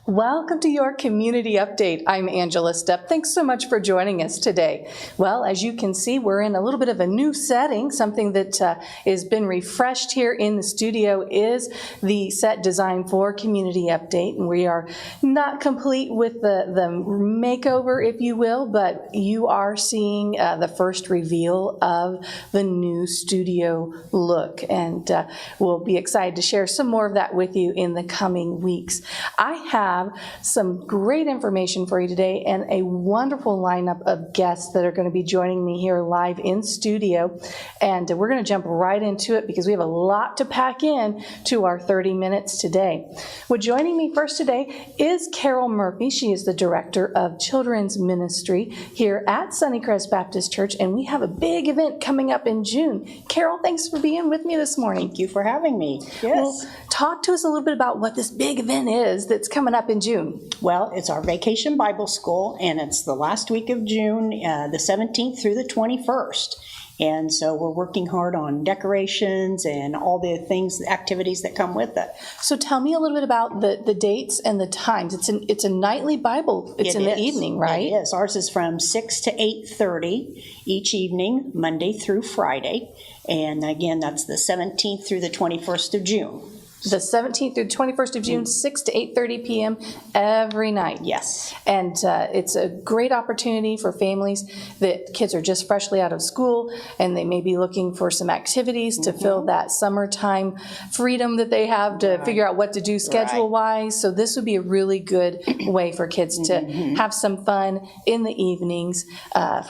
Welcome to your community update. I'm Angela Stepp. Thanks so much for joining us today. Well, as you can see, we're in a little bit of a new setting. Something that has been refreshed here in the studio is the set designed for community update. And we are not complete with the makeover, if you will, but you are seeing the first reveal of the new studio look. And we'll be excited to share some more of that with you in the coming weeks. I have some great information for you today and a wonderful lineup of guests that are going to be joining me here live in studio. And we're going to jump right into it because we have a lot to pack in to our 30 minutes today. Well, joining me first today is Carol Murphy. She is the Director of Children's Ministry here at Sunnycrest Baptist Church, and we have a big event coming up in June. Carol, thanks for being with me this morning. Thank you for having me. Yes. Well, talk to us a little bit about what this big event is that's coming up in June. Well, it's our Vacation Bible School, and it's the last week of June, the 17th through the 21st. And so we're working hard on decorations and all the things, the activities that come with it. So tell me a little bit about the dates and the times. It's a nightly Bible. It's in the evening, right? It is. Ours is from 6 to 8:30 each evening, Monday through Friday. And again, that's the 17th through the 21st of June. The 17th through the 21st of June, 6 to 8:30 p.m. every night. Yes. And it's a great opportunity for families that kids are just freshly out of school and they may be looking for some activities to fill that summertime freedom that they have to figure out what to do schedule-wise. So this would be a really good way for kids to have some fun in the evenings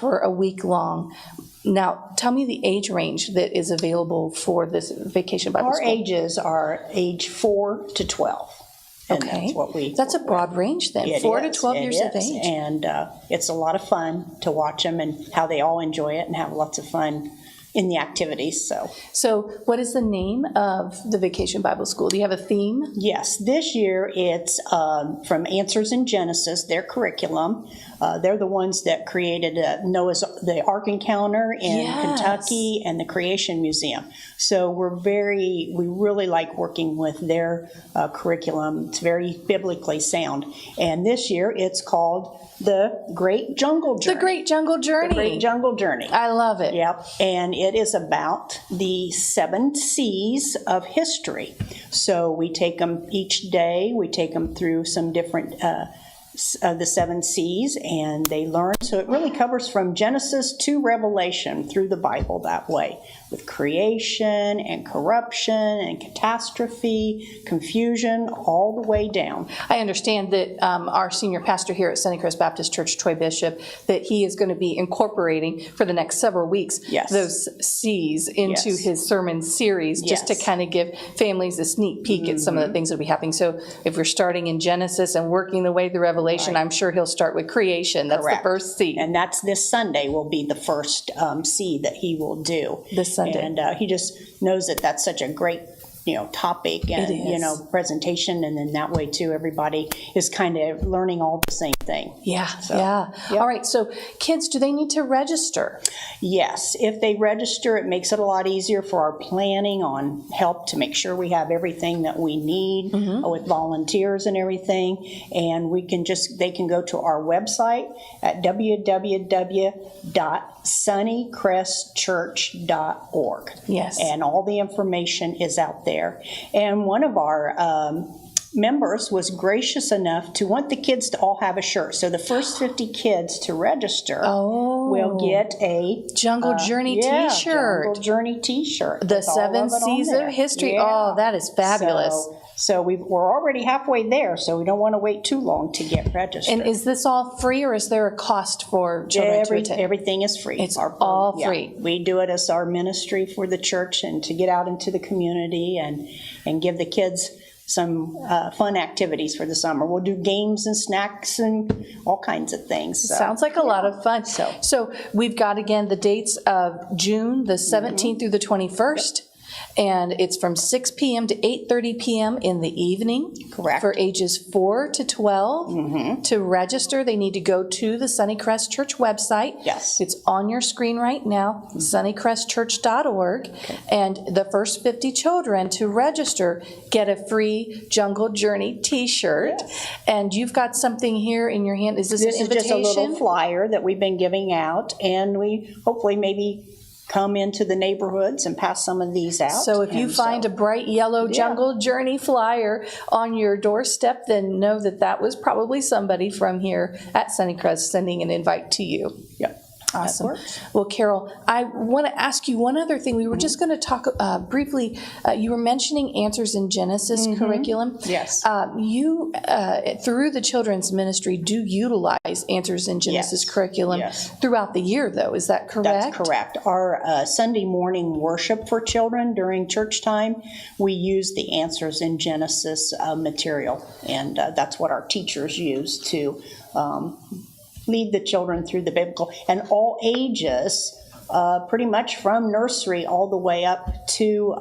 for a week long. Now, tell me the age range that is available for this Vacation Bible School. Our ages are age 4 to 12. And okay. That's a broad range then, 4 to 12 years of age. And it's a lot of fun to watch them and how they all enjoy it and have lots of fun in the activities. So what is the name of the Vacation Bible School? Do you have a theme? Yes, this year it's from Answers in Genesis, their curriculum. They're the ones that created the Ark Encounter in Kentucky and the Creation Museum. So we really like working with their curriculum. It's very biblically sound. And this year it's called The Great Jungle Journey. The Great Jungle Journey. The Great Jungle Journey. I love it. Yep. And it is about the 7 C's of history. So we take them each day. We take them through some different the 7 C's, and they learn. So it really covers from Genesis to Revelation through the Bible that way, with creation and corruption and catastrophe, confusion, all the way down. I understand that our senior pastor here at Sunnycrest Baptist Church, Troy Bishop, that he is going to be incorporating for the next several weeks those C's into his sermon series, just to kind of give families a sneak peek at some of the things that will be happening. So if we're starting in Genesis and working the way through Revelation, I'm sure he'll start with creation. That's the first C. And that's this Sunday will be the first C that he will do. This Sunday. And he just knows that that's such a great topic and presentation, and then that way too everybody is kind of learning all the same thing. All right, so kids, do they need to register? Yes, if they register, it makes it a lot easier for our planning on help to make sure we have everything that we need with volunteers and everything. And they can go to our website at www.sunnycrestchurch.org. Yes. And all the information is out there. And one of our members was gracious enough to want the kids to all have a shirt. So the first 50 kids to register will get a Jungle Journey t-shirt. Jungle Journey t-shirt. The 7 C's of history. Yeah. Oh, that is fabulous. So we're already halfway there, so we don't want to wait too long to get registered. And is this all free, or is there a cost for children to attend? Everything is free. It's all free. We do it as our ministry for the church and to get out into the community and give the kids some fun activities for the summer. We'll do games and snacks and all kinds of things. So. Sounds like a lot of fun. So we've got, again, the dates of June the 17th through the 21st. And it's from 6 p.m. to 8:30 p.m. in the evening. Correct. For ages 4 to 12. To register, they need to go to the Sunnycrest Church website. Yes. It's on your screen right now, sunnycrestchurch.org. And the first 50 children to register get a free Jungle Journey t-shirt. Yes. And you've got something here in your hand. Is this an This is invitation? just a little flyer that we've been giving out, and we hopefully maybe come into the neighborhoods and pass some of these out. So if you find a bright yellow Jungle Journey flyer on your doorstep, then know that that was probably somebody from here at Sunnycrest sending an invite to you. Yep. Awesome. That works. Well, Carol, I want to ask you one other thing. We were just going to talk briefly. You were mentioning Answers in Genesis curriculum. Yes. You, through the children's ministry, do utilize Answers in Genesis Yes. curriculum Yes. throughout the year, though. Is that correct? That's correct. Our Sunday morning worship for children during church time, we use the Answers in Genesis material, and that's what our teachers use to lead the children through the biblical, and all ages, pretty much from nursery all the way up to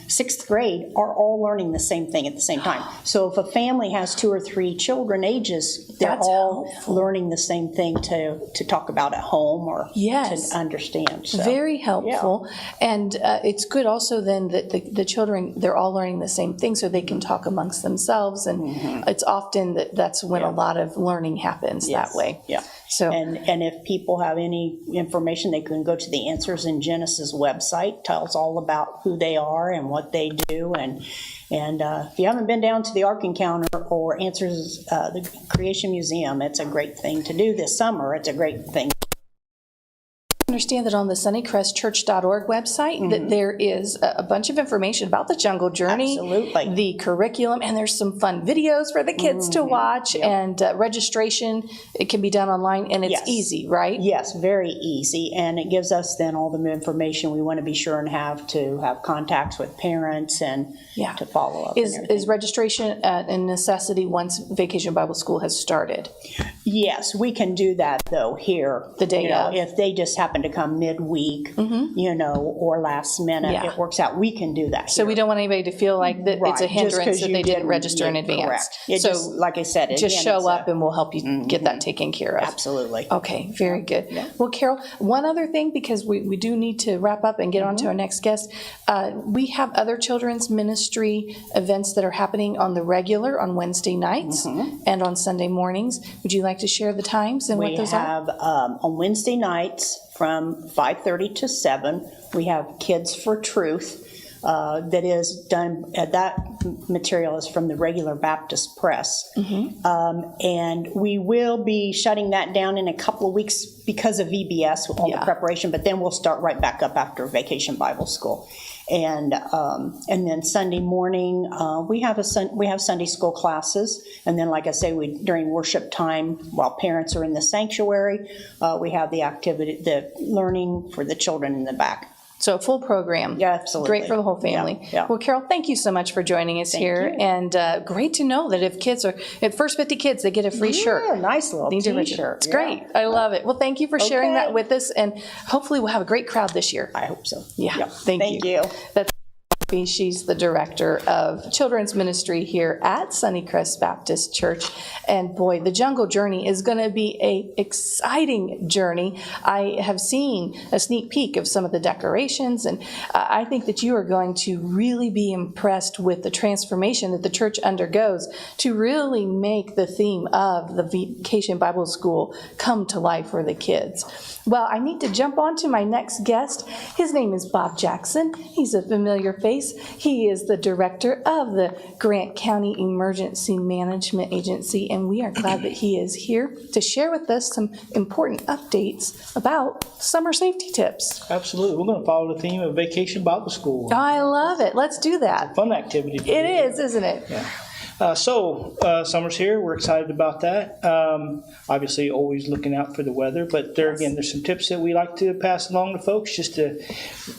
6th grade, are all learning the same thing at the same time. So if a family has 2 or 3 children ages, they're That's all helpful. learning the same thing to talk about at home or Yes. to understand. So, Very helpful. And it's good also then that the children, they're all learning the same thing so they can talk amongst themselves. And it's often that's when a lot of learning happens Yes. that way. Yeah. So And if people have any information, they can go to the Answers in Genesis website. Tells all about who they are and what they do. And if you haven't been down to the Ark Encounter or Answers, the Creation Museum, it's a great thing to do this summer. It's a great thing. understand that on the sunnycrestchurch.org website that there is a bunch of information about the Jungle Journey, Absolutely. the curriculum, and there's some fun videos for the kids to watch, and registration, it can be done online, and it's Yes. easy, right? Yes, very easy, and it gives us then all the information we want to be sure and have contacts with parents and Yeah. to follow up. and Is everything. registration a necessity once Vacation Bible School has started? Yes, we can do that though here. The day You know, of. if they just happen to come midweek, or last minute, Yeah. it works out. We can do that. So we don't want anybody to feel like that it's a Right, just hindrance 'cause that you they didn't didn't- register in yeah, advance. correct. It So just, like I said, just again, show it's up and we'll help you get that taken care of. absolutely. Okay, very good. Well, Carol, one other thing, because we do need to wrap up and get on to our next guest. We have other children's ministry events that are happening on the regular on Wednesday nights and on Sunday mornings. Would you like to share the times and what We those are? have, on Wednesday nights from 5:30 to 7, we have Kids for Truth. That is done, that material is from the regular Baptist Press. And we will be shutting that down in a couple of weeks because of VBS, all the preparation, but then we'll start right back up after Vacation Bible School. And then Sunday morning, we have Sunday school classes, and then, like I say, during worship time, while parents are in the sanctuary, we have the activity, the learning for the children in the back. So a full program. Yeah, absolutely. Great for the whole family. Yeah. Well, Carol, thank you so much for joining us here. you. And great to know that if kids are, at first 50 kids, they get a free shirt. Yeah, nice little Need to register. T-shirt. It's Yeah. great. I love it. Well, thank you for sharing Okay. that with us, and hopefully we'll have a great crowd this year. I hope so. Yeah, Yep. thank you. That's She's the director of children's ministry here at Sunnycrest Baptist Church. And boy, the Jungle Journey is going to be an exciting journey. I have seen a sneak peek of some of the decorations, and I think that you are going to really be impressed with the transformation that the church undergoes to really make the theme of the Vacation Bible School come to life for the kids. Well, I need to jump on to my next guest. His name is Bob Jackson. He's a familiar face. He is the director of the Grant County Emergency Management Agency, and we are glad that he is here to share with us some important updates about summer safety tips. Absolutely. We're going to follow the theme of Vacation Bible School. I love it. Let's do that. Fun activity. for It you. is, isn't it? Yeah. Summer's here. We're excited about that. Obviously, always looking out for the weather. But there's some tips that we like to pass along to folks just to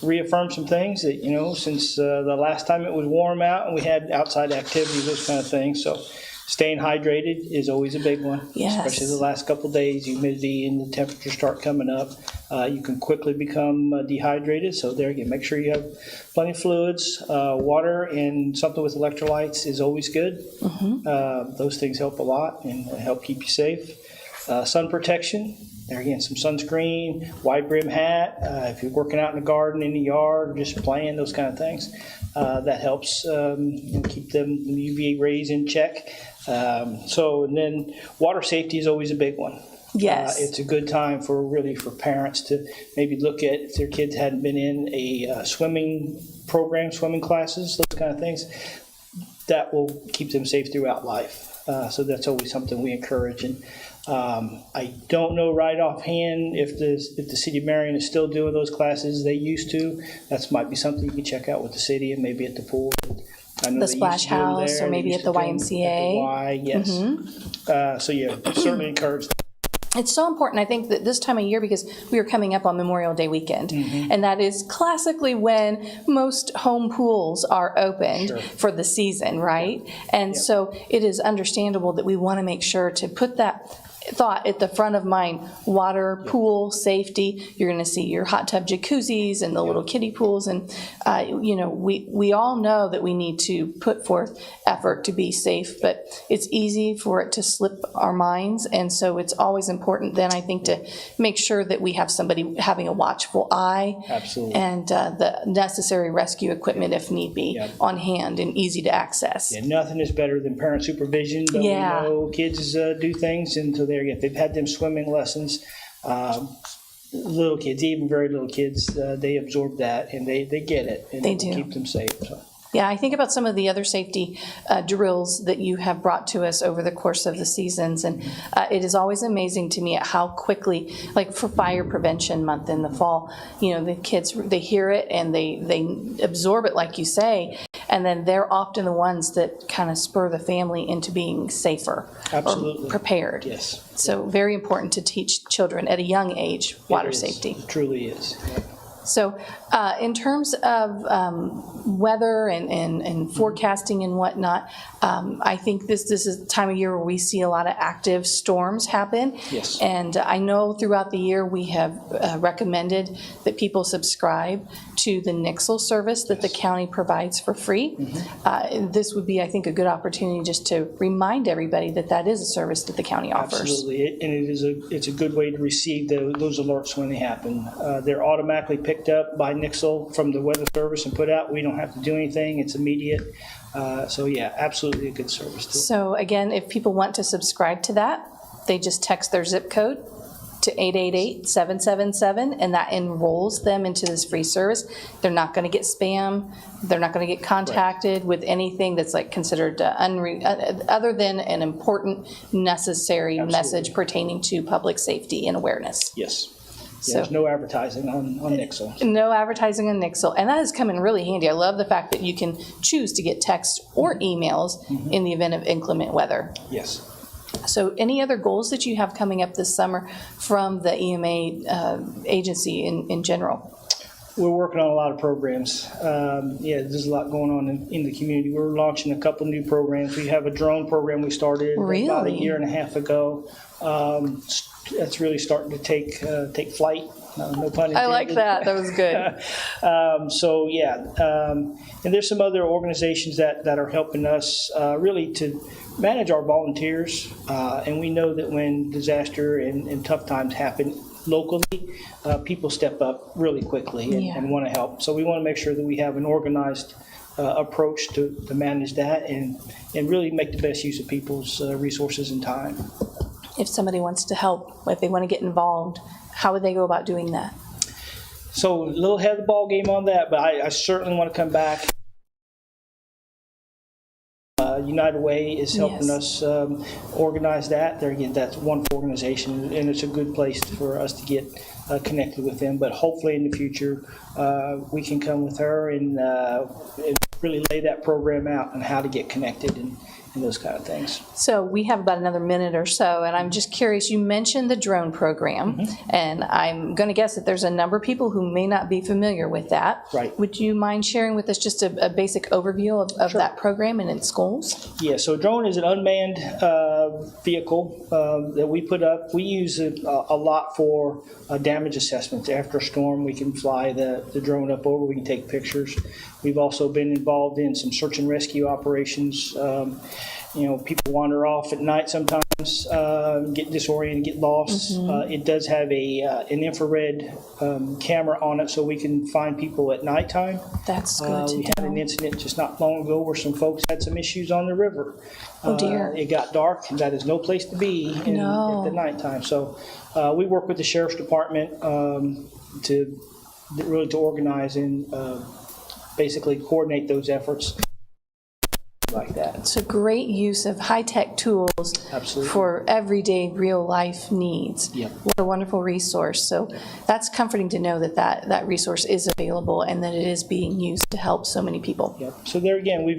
reaffirm some things that, since the last time it was warm out and we had outside activities, those kind of things. So Staying hydrated is always a big one, Yes. especially the last couple of days. Humidity and the temperatures start coming up. You can quickly become dehydrated. So there again, make sure you have plenty of fluids. Water and something with electrolytes is always good. Those things help a lot and help keep you safe. Sun protection. There again, some sunscreen, wide brim hat. If you're working out in the garden, in the yard, just playing, those kind of things, that helps keep them UVA rays in check. And then water safety is always a big one. Yes. It's a good time for parents to maybe look at if their kids hadn't been in a swimming program, swimming classes, those kind of things. That will keep them safe throughout life. So that's always something we encourage. And I don't know right offhand if the city of Marion is still doing those classes they used to. That might be something you can check out with the city and maybe at the pool. I know The they Splash used to do them House there. or They maybe used at the to do them YMCA. At the Y, yes. So yeah, certainly encourage that. It's so important, I think, that this time of year, because we are coming up on Memorial Day weekend, and that is classically when most home pools are opened for the season, right? And so it is understandable that we want to make sure to put that thought at the front of mind. Water, pool, safety. You're going to see your hot tub jacuzzis and the little kiddie pools, and we all know that we need to put forth effort to be safe, but it's easy for it to slip our minds, and so it's always important then, I think, to make sure that we have somebody having a watchful eye. Absolutely. And the necessary rescue equipment, if need be, on hand and easy to access. Yeah, nothing is better than parent supervision, but we know kids do things, and so there again, they've had them swimming lessons. Little kids, even very little kids, they absorb that and they get it, and They it will do. keep them safe. So. Yeah, I think about some of the other safety drills that you have brought to us over the course of the seasons, and it is always amazing to me at how quickly, like for Fire Prevention Month in the fall, the kids, they hear it and they absorb it, like you say, and then they're often the ones that kind of spur the family into being safer. Absolutely. Or prepared. Yes. So very important to teach children at a young age water It is. safety. It truly is. Yeah. So in terms of weather and forecasting and whatnot, I think this is the time of year where we see a lot of active storms happen. Yes. And I know throughout the year we have recommended that people subscribe to the Nixle service that the county provides for free. And this would be, I think, a good opportunity just to remind everybody that that is a service that the county offers. Absolutely, and it's a good way to receive those alerts when they happen. They're automatically picked up by Nixle from the Weather Service and put out. We don't have to do anything. It's immediate. So yeah, absolutely a good service too. So again, if people want to subscribe to that, they just text their zip code to 888-777, and that enrolls them into this free service. They're not going to get spam. They're not going to get contacted with anything that's like considered other than an important, necessary message pertaining to public safety and awareness. Yes. So- There's no advertising on Nixle. No advertising on Nixle, and that has come in really handy. I love the fact that you can choose to get text or emails in the event of inclement weather. Yes. So any other goals that you have coming up this summer from the EMA agency in general? We're working on a lot of programs. There's a lot going on in the community. We're launching a couple new programs. We have a drone program we started about a Really? year and a half ago. That's really starting to take flight. No pun intended. I like that. That was good. And there's some other organizations that are helping us really to manage our volunteers. And we know that when disaster and tough times happen locally, people step up really quickly and want to help. So we want to make sure that we have an organized approach to manage that and really make the best use of people's resources and time. If somebody wants to help, if they want to get involved, how would they go about doing that? So a little ahead of the ball game on that, but I certainly want to come back. United Way is helping us organize that. There again, that's one organization, and it's a good place for us to get connected with them. But hopefully in the future, we can come with her and really lay that program out on how to get connected and those kind of things. So we have about another minute or so, and I'm just curious, you mentioned the drone program, and I'm going to guess that there's a number of people who may not be familiar with that. Right. Would you mind sharing with us just a basic overview of that program and in schools? Yeah, so a drone is an unmanned vehicle that we put up. We use it a lot for damage assessments. After a storm, we can fly the drone up over, we can take pictures. We've also been involved in some search and rescue operations. People wander off at night sometimes, get disoriented, get lost. It does have an infrared camera on it, so we can find people at nighttime. That's good to We had an incident just not long ago where some folks had some issues on the river. Oh, dear. It got dark, and that is no place to be at the nighttime. So we work with the Sheriff's Department to organize and basically coordinate those efforts like that. It's a great use of high-tech tools Absolutely. for everyday real-life needs. Yep. What a wonderful resource. So that's comforting to know that resource is available and that it is being used to help so many people. Yep. So there again,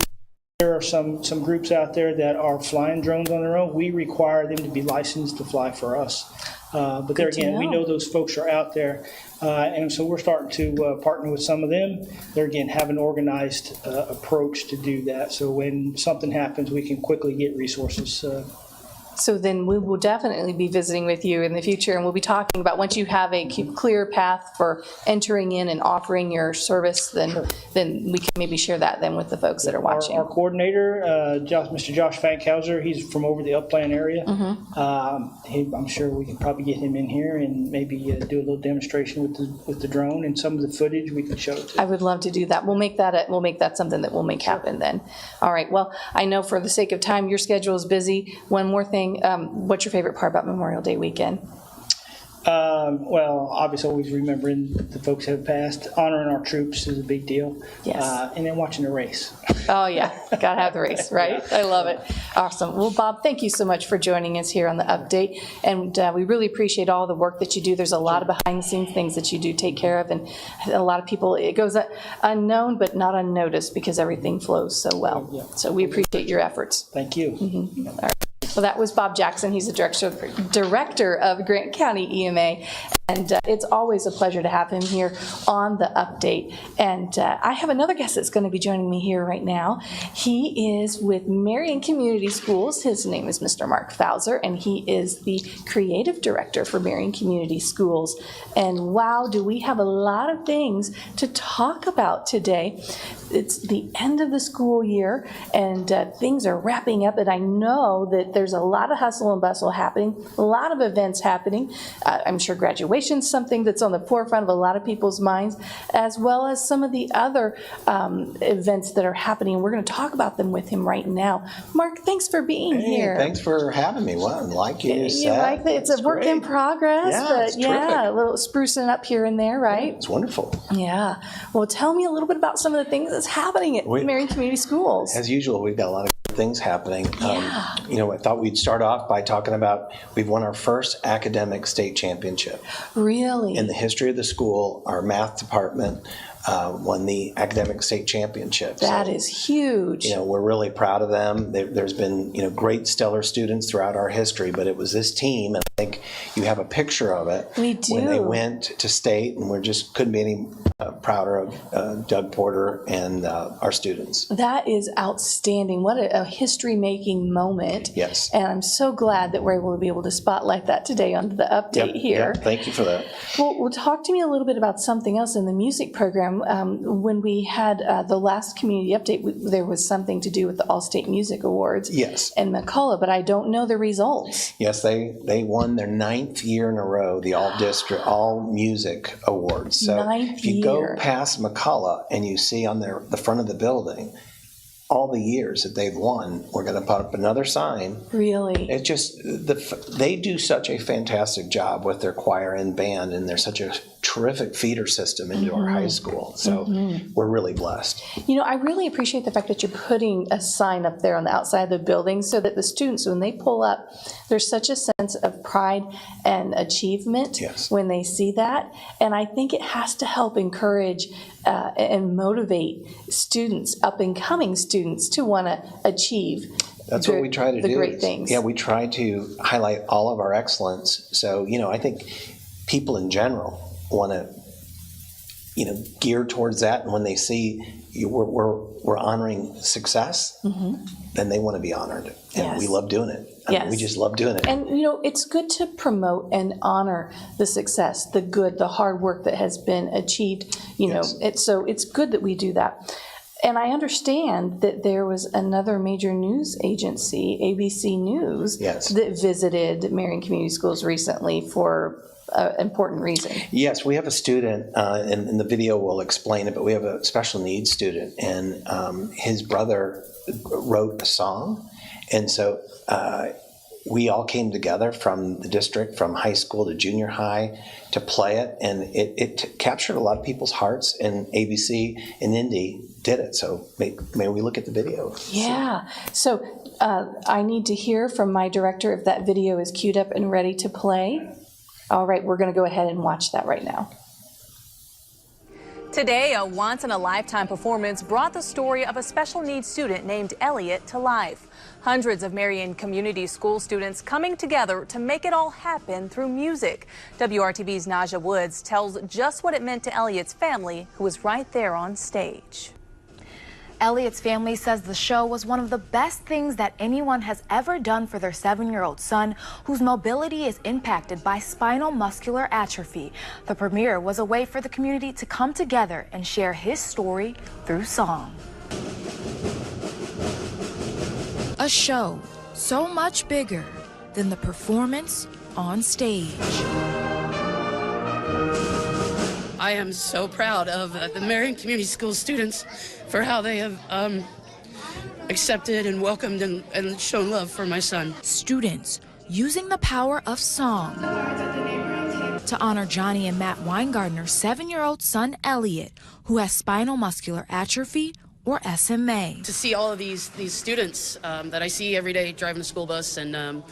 there are some groups out there that are flying drones on their own. We require them to be licensed to fly for us. But there again, we know those folks are out there. And so we're starting to partner with some of them. They're again have an organized approach to do that. So when something happens, we can quickly get resources. So then we will definitely be visiting with you in the future, and we'll be talking about once you have a clear path for entering in and offering your service, then we can maybe share that then with the folks that are watching. Our coordinator, Mr. Josh Fankhauser, he's from over the Upland area. I'm sure we can probably get him in here and maybe do a little demonstration with the drone and some of the footage we can show too. I would love to do that. We'll make that something that we'll make happen then. All right. Well, I know for the sake of time, your schedule is busy. One more thing. What's your favorite part about Memorial Day weekend? Well, obviously, always remembering the folks who have passed. Honoring our troops is a big deal. Yes. And then watching the race. Oh, yeah. Got to have the race, right? I love it. Awesome. Well, Bob, thank you so much for joining us here on the update. And we really appreciate all the work that you do. There's a lot of behind-the-scenes things that you do take care of. And a lot of people, it goes unknown but not unnoticed because everything flows so well. Yeah. So we appreciate your efforts. Thank you. All right. Well, that was Bob Jackson. He's the director of Grant County EMA, and it's always a pleasure to have him here on the update. And I have another guest that's going to be joining me here right now. He is with Marion Community Schools. His name is Mr. Mark Fowler, and he is the creative director for Marion Community Schools. And wow, do we have a lot of things to talk about today. It's the end of the school year, and things are wrapping up, and I know that there's a lot of hustle and bustle happening, a lot of events happening. I'm sure graduation's something that's on the forefront of a lot of people's minds, as well as some of the other events that are happening. We're going to talk about them with him right now. Mark, thanks for being here. Thanks for having me. Well, like you said. You like that? It's a work in progress, Yeah, but it's yeah, terrific. a little sprucing up here and there, right? It's wonderful. Yeah. Well, tell me a little bit about some of the things that's happening at Marion Community Schools. As usual, we've got a lot of good things happening. I thought we'd start off by talking about we've won our first academic state championship. Really? In the history of the school, our math department won the academic state championship. That So, is huge. we're really proud of them. There's been, great stellar students throughout our history, but it was this team, and I think you have a picture of it. We do. When they went to state, and we just couldn't be any prouder of Doug Porter and our students. That is outstanding. What a history-making moment. Yes. And I'm so glad that we're able to be able to spotlight that today on the update here. Yep, thank you for that. Well, talk to me a little bit about something else in the music program. When we had the last community update, there was something to do with the All-State Music Awards. Yes. In McCullough, but I don't know the results. Yes, they won their 9th year in a row, the All Music Awards. So 9th if you go year. past McCullough and you see on the front of the building all the years that they've won, we're going to put up another sign. Really? It just they do such a fantastic job with their choir and band, and they're such a terrific feeder system into our high school. So we're really blessed. I really appreciate the fact that you're putting a sign up there on the outside of the building so that the students, when they pull up, there's such a sense of pride and achievement when they see that. And I think it has to help encourage and motivate students, up-and-coming students, to want to achieve That's what we try to do. The great things. Yeah, we try to highlight all of our excellence. So, I think people in general want to, gear towards that. And when they see we're honoring success, then they want to be honored. And we love doing it. I mean, we just love doing it. And, it's good to promote and honor the success, the good, the hard work that has been achieved, so it's good that we do that. And I understand that there was another major news agency, ABC News, that visited Marion Community Schools recently for an important reason. Yes, we have a student, and the video will explain it, but we have a special needs student, and his brother wrote a song. And so we all came together from the district, from high school to junior high, to play it, and it captured a lot of people's hearts, and ABC and Indy did it. So may we look at the video? Yeah. So I need to hear from my director if that video is queued up and ready to play. All right, we're going to go ahead and watch that right now. Today, a once-in-a-lifetime performance brought the story of a special needs student named Elliot to life. Hundreds of Marion Community School students coming together to make it all happen through music. WRTV's Naja Woods tells just what it meant to Elliot's family, who was right there on stage. Elliot's family says the show was one of the best things that anyone has ever done for their 7-year-old son, whose mobility is impacted by spinal muscular atrophy. The premiere was a way for the community to come together and share his story through song. A show so much bigger than the performance on stage. I am so proud of the Marion Community School students for how they have accepted and welcomed and shown love for my son. Students using the power of song to honor Johnny and Matt Weingartner's 7-year-old son, Elliot, who has spinal muscular atrophy, or SMA. To see all of these students that I see every day driving the school bus and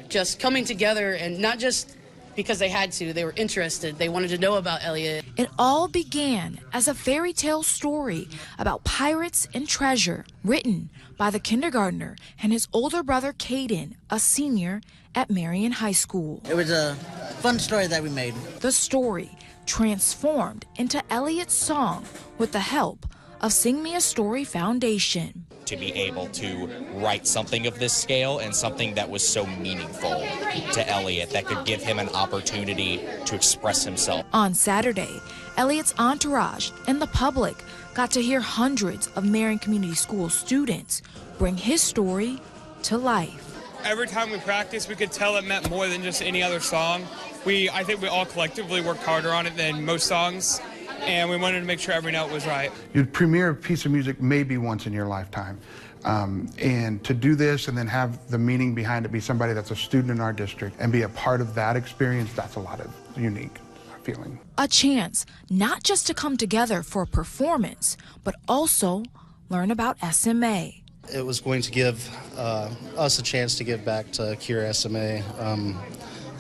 just coming together, and not just because they had to, they were interested. They wanted to know about Elliot. It all began as a fairy tale story about pirates and treasure, written by the kindergartner and his older brother, Caden, a senior at Marion High School. It was a fun story that we made. The story transformed into Elliot's song with the help of Sing Me a Story Foundation. To be able to write something of this scale and something that was so meaningful to Elliot, that could give him an opportunity to express himself. On Saturday, Elliot's entourage and the public got to hear hundreds of Marion Community School students bring his story to life. Every time we practiced, we could tell it meant more than just any other song. I think we all collectively worked harder on it than most songs, and we wanted to make sure every note was right. You'd premiere a piece of music maybe once in your lifetime. And to do this and then have the meaning behind it be somebody that's a student in our district and be a part of that experience, that's a lot of unique feeling. A chance not just to come together for a performance, but also learn about SMA. It was going to give us a chance to give back to Cure SMA,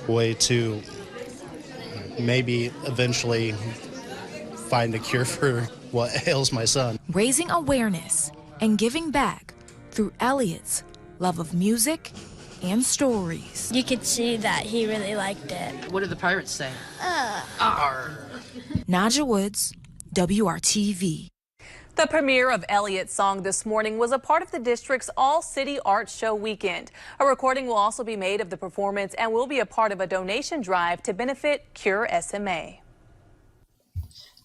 way to maybe eventually find a cure for what ails my son. Raising awareness and giving back through Elliot's love of music and stories. You could see that he really liked it. What did the pirates say? Naja Woods, WRTV. The premiere of Elliot's song this morning was a part of the district's All-City Art Show weekend. A recording will also be made of the performance and will be a part of a donation drive to benefit Cure SMA.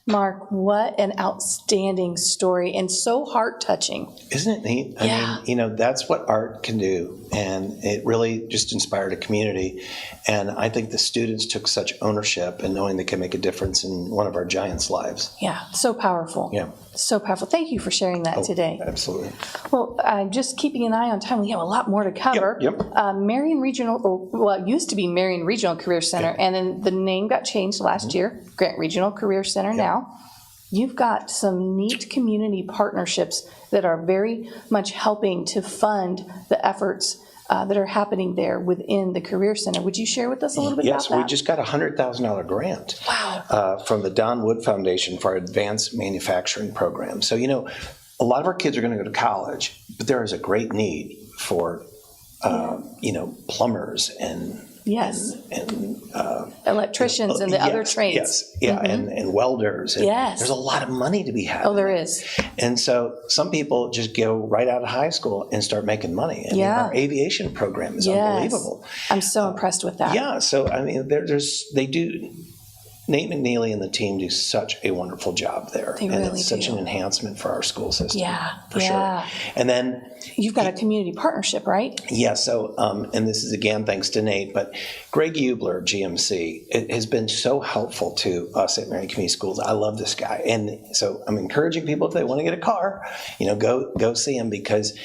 Mark, what an outstanding story and so heart-touching. Isn't it neat? I mean, that's what art can do, and it really just inspired a community. And I think the students took such ownership in knowing they can make a difference in one of our giants' lives. Yeah, so powerful. Yeah. So powerful. Thank you for sharing that today. Absolutely. Well, just keeping an eye on time, we have a lot more to cover. Marion Regional, it used to be Marion Regional Career Center, and then the name got changed last year, Grant Regional Career Center now. You've got some neat community partnerships that are very much helping to fund the efforts that are happening there within the Career Center. Would you share with us a little bit about that? Yes, we just got a $100,000 grant from the Don Wood Foundation for our advanced manufacturing program. So, a lot of our kids are going to go to college, but there is a great need for, plumbers and Yes. and electricians and the other trades. Yes, yeah, and welders. And Yes. there's a lot of money to be had. Oh, there is. And so some people just go right out of high school and start making money. I mean, our aviation program is unbelievable. I'm so impressed with that. Yeah, so I mean, they do. Nate McNeely and the team do such a wonderful job there. They and really it's such do. an enhancement for our school system. Yeah, for yeah. sure. And then You've got a community partnership, right? yeah, so, and this is again thanks to Nate, but Greg Eubler, GMC, has been so helpful to us at Marion Community Schools. I love this guy. And so I'm encouraging people, if they want to get a car, go see him, because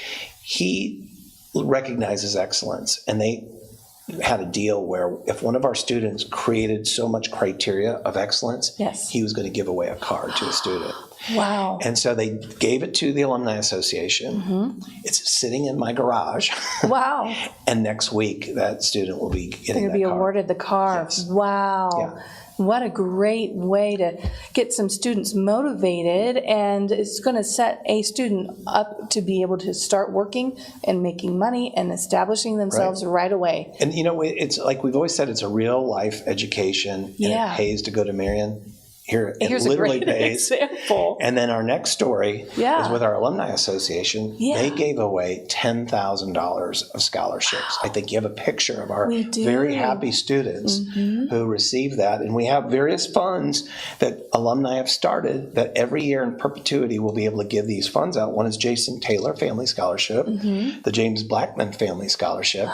he recognizes excellence. And they had a deal where if one of our students created so much criteria of excellence, he was going to give away a car to a student. Wow. And so they gave it to the Alumni Association. It's sitting in my garage. Wow. And next week, that student will be getting They're going to be that car. awarded the car. Yes. Wow. Yeah. What a great way to get some students motivated, and it's going to set a student up to be able to start working and making money and establishing themselves right away. And it's like we've always said, it's a real life education, and Yeah. it pays to go to Marion. Here, it Here's literally a great pays. example. And then our next story Yeah. is with our Alumni Association. Yeah. They gave away $10,000 of scholarships. I think you have a picture of our We do. very happy students who received that. And we have various funds that alumni have started that every year in perpetuity will be able to give these funds out. One is Jason Taylor Family Scholarship, the James Blackman Family Scholarship,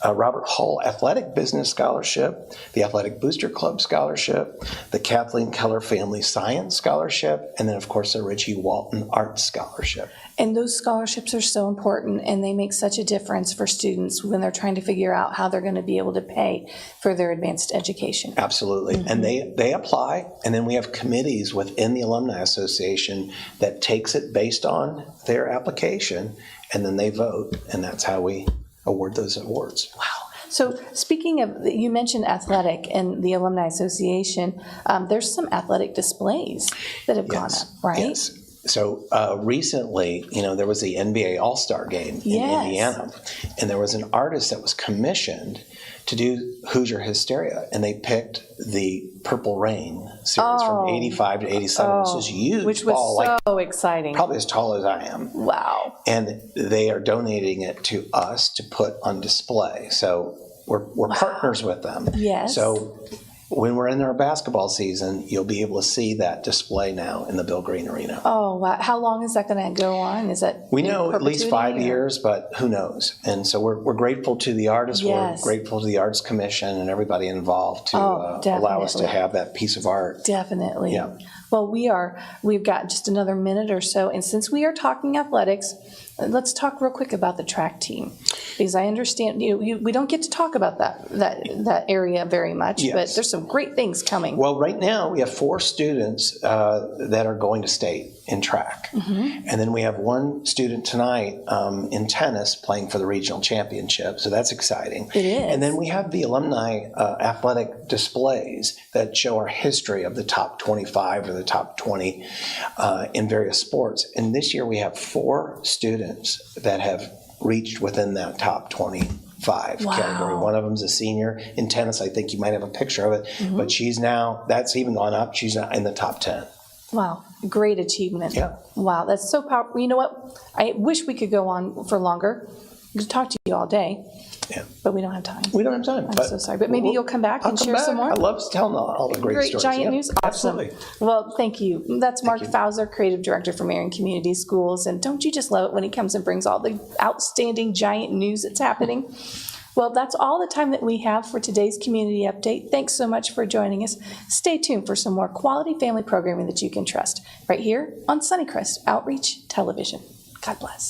Robert Hull Athletic Business Scholarship, the Athletic Booster Club Scholarship, the Kathleen Keller Family Science Scholarship, and then, of course, the Richie Walton Arts Scholarship. And those scholarships are so important, and they make such a difference for students when they're trying to figure out how they're going to be able to pay for their advanced education. Absolutely. And they apply, and then we have committees within the Alumni Association that takes it based on their application, and then they vote, and that's how we award those awards. Wow. So speaking of, you mentioned athletic and the Alumni Association, there's some athletic displays that have gone up, right? Yes. So recently, there was the NBA All-Star Game in Indiana, and there was an artist that was commissioned to do Hoosier Hysteria, and they picked the Purple Rain series from 85 to 87. This is huge Which was ball, so exciting. probably as tall as I am. Wow. And they are donating it to us to put on display. So we're partners with them. Yes. So when we're in our basketball season, you'll be able to see that display now in the Bill Green Arena. Oh, wow. How long is that going to go on? Is that We in know at least 5 perpetuity, or- years, but who knows? And so we're grateful to the artists. Yes. We're grateful to the Arts Commission and everybody involved to allow us to definitely. have that piece of art. Definitely. Yeah. Well, we've got just another minute or so, and since we are talking athletics, let's talk real quick about the track team, because I understand we don't get to talk about that area very much, Yes. but there's some great things coming. Well, right now we have 4 students that are going to state in track. And then we have 1 student tonight in tennis playing for the regional championship. So that's exciting. It is. And then we have the alumni athletic displays that show our history of the top 25 or the top 20 in various sports. And this year we have 4 students that have reached within that top 25 category. One of them's a senior in tennis. I think you might have a picture of it, but that's even gone up. She's now in the top 10. Wow, great achievement. Yeah. Wow, that's so powerful. You know what? I wish we could go on for longer. I could talk to you all day, but we don't have time. We don't have time. I'm so sorry, but maybe you'll come back and share some more. I love telling all the great stories. Giant Yeah, news. Awesome. Absolutely. Well, thank you. That's Mark Fauser, Creative Director for Marion Community Schools. And don't you just love it when he comes and brings all the outstanding giant news that's happening? Well, that's all the time that we have for today's community update. Thanks so much for joining us. Stay tuned for some more quality family programming that you can trust right here on Sunnycrest Outreach Television. God bless.